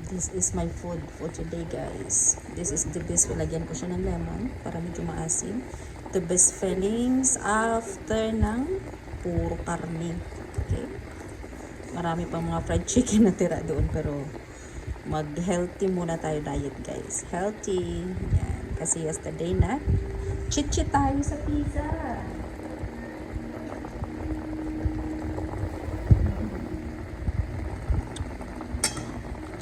This is my food for today, guys. This is the best. Lagyan ko siya ng lemon para medyo maasim. The best feelings after ng puro karne. Okay? Marami pang mga fried chicken na tira doon, pero mag-healthy muna tayo diet, guys. Healthy. Yan. Kasi yesterday na chit-chit tayo sa pizza.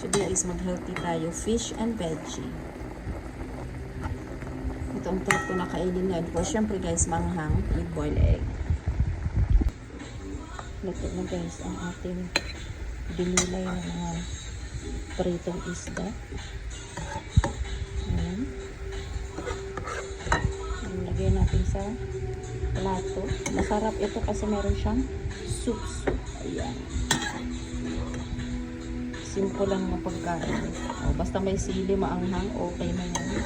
Today is mag-healthy tayo. Fish and veggie. Ito ang type ko na kainin ngayon. Well, syempre guys, manghang with boiled egg. Luto na guys ang ating binilay ng mga pritong isda. Ayan. Lagay natin sa plato. Masarap ito kasi meron siyang soup. Ayan. Simple lang na pagkain. O, basta may sili, maanghang, okay na yan.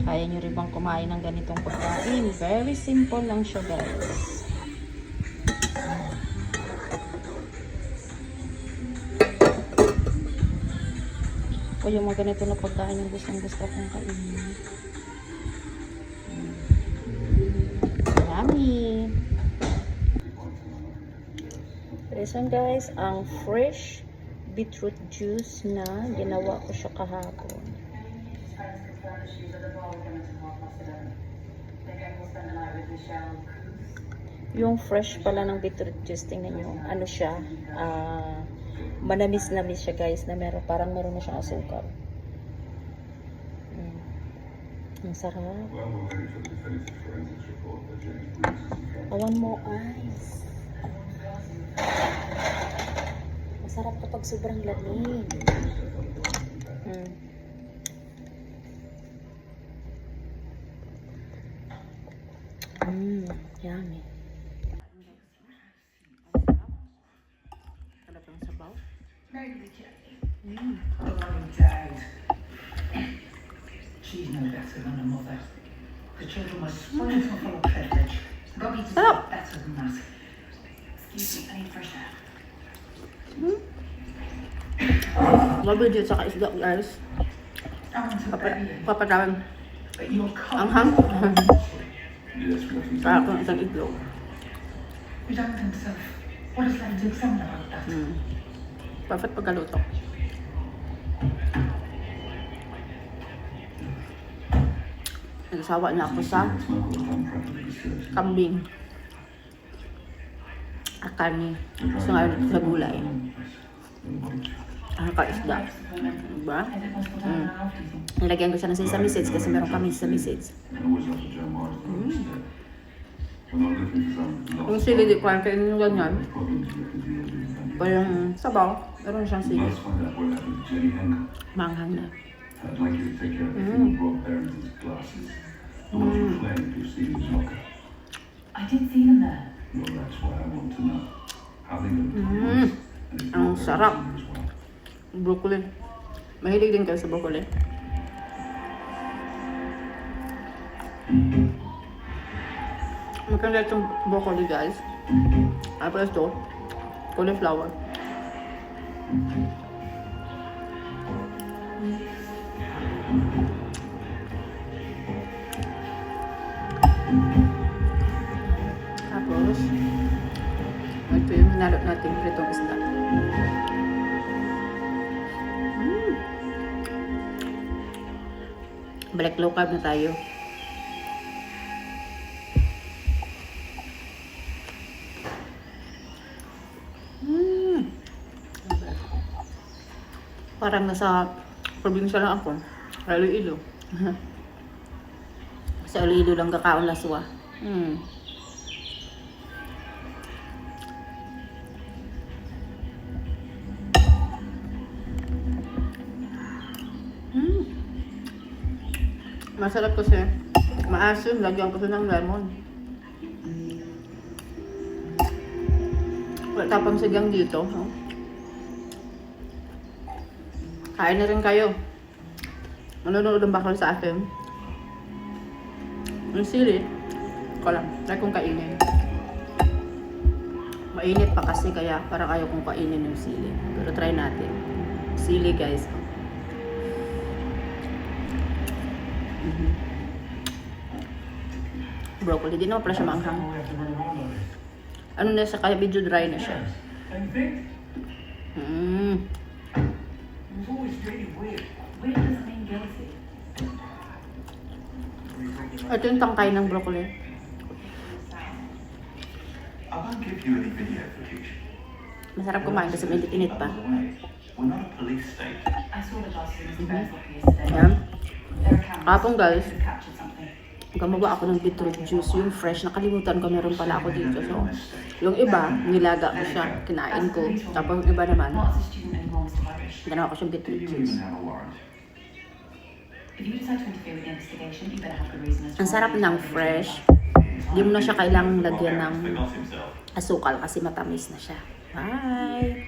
Kaya nyo rin bang kumain ng ganitong pagkain? Very simple lang siya, guys. O yung mga ganito na pagkain yung gustong-gusto kong kainin. Yummy! Listen guys, ang fresh beetroot juice na ginawa ko siya kahapon. Yung fresh pala ng beetroot juice, tingnan nyo, ano siya, manamis-namis siya guys, na meron, parang meron na siyang asukal. Ang sarap. I want more ice. Masarap kapag sobrang lamig. Yummy. Sarap ang sabaw. She's no better than her mother. The children were spoiled for full of privilege. Robbie deserved better than that. Excuse me, I need fresh air. Mabidyo sa kaisda guys. I want to bury you, Papadawin. but you'll Ang come. hang. Para kung isang itlog. He doesn't himself. What is there to examine about that? Perfect pagkaluto. Nagsawa na ako sa kambing. Karne. Gusto nga ulit sa gulay. Kaisda. Diba? Nilagyan ko siya ng sesame seeds kasi meron kami sesame seeds. Yung sili di ko ang kainin yung ganyan. O yung sabaw, meron siyang sili. Manghang na. I did see them there. Ang sarap. Broccoli. Mahilig din kayo sa broccoli. Maganda itong broccoli guys. Tapos ito, cauliflower. Tapos, ito yung hinalot natin pritong isda. Balik low carb na tayo. Parang nasa probinsya lang ako. Iloilo. Sa Iloilo lang kakaon laswa. Masarap kasi. Maasim. Lagyan ko siya ng lemon. Wala tapang sigang dito. No? Kain na rin kayo. Manonood ang bakal sa akin. Yung sili, ko lang. Try kong kainin. Mainit pa kasi kaya parang ayaw kong kainin yung sili. Pero try natin. Sili guys. Mhm. Broccoli. Di naman pala siya maanghang. Ano na siya, kaya medyo dry na siya. Mm. It was always really weird. Weird doesn't mean guilty. Ito yung tangkay ng broccoli. I won't give you any video footage. Masarap kumain kasi may init pa. By the way, we're not a police state. I saw the glasses in Mr. Bear's locker yesterday. Ayan. There are cameras. Kapong guys, Could have captured something. gumawa ako ng beetroot juice. Yung fresh, nakalimutan ko meron pala ako dito. So, yung iba, nilaga ko siya. Kinain ko. Tapos yung iba naman, Not as a student anymore, Mr. Irish. ginawa ko siyang Do beetroot you juice. even have a warrant? If you decide to interfere with the investigation, you better have good reason as to Ang why sarap you ng decided to do fresh. that. Di mo na siya kailangang lagyan ng Forgot himself. asukal kasi matamis na siya. Bye!